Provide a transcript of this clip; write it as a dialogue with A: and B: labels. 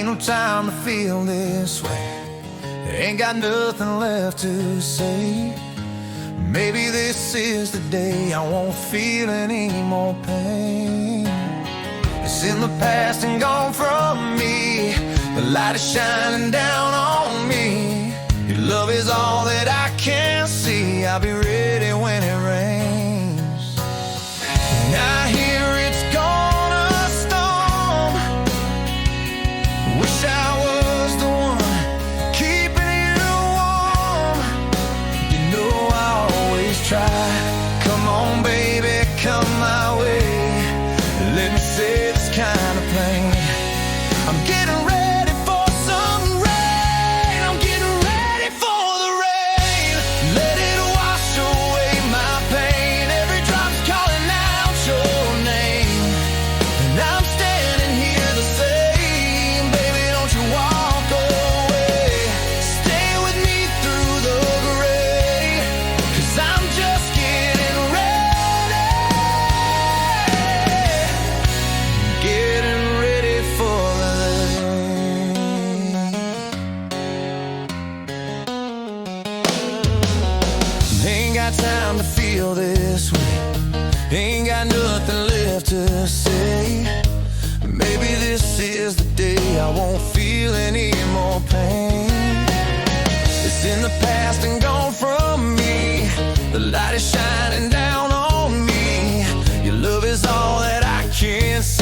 A: no time to feel this way. Ain't got nothing left to say. Maybe this is the day I won't feel any more pain. It's in the past and gone from me. The light is shining down on me. Your love is all that I can see. I'll be ready when it rains. And I hear it's gonna storm. Wish I was the one keeping you warm. You know I always try. Come on, baby, come my way. Let me say this kind of plain. I'm getting ready for some rain. I'm getting ready for the rain. Let it wash away my pain. Every drop's calling out your name. And I'm standing here the same. Baby, don't you walk away. Stay with me through the gray. 'Cause I'm just getting ready. Getting ready for the rain. Ain't got time to feel this way. Ain't got nothing left to say. Maybe this is the day I won't feel any more pain. It's in the past and gone from me. The light is shining down on me. Your love is all that I can see.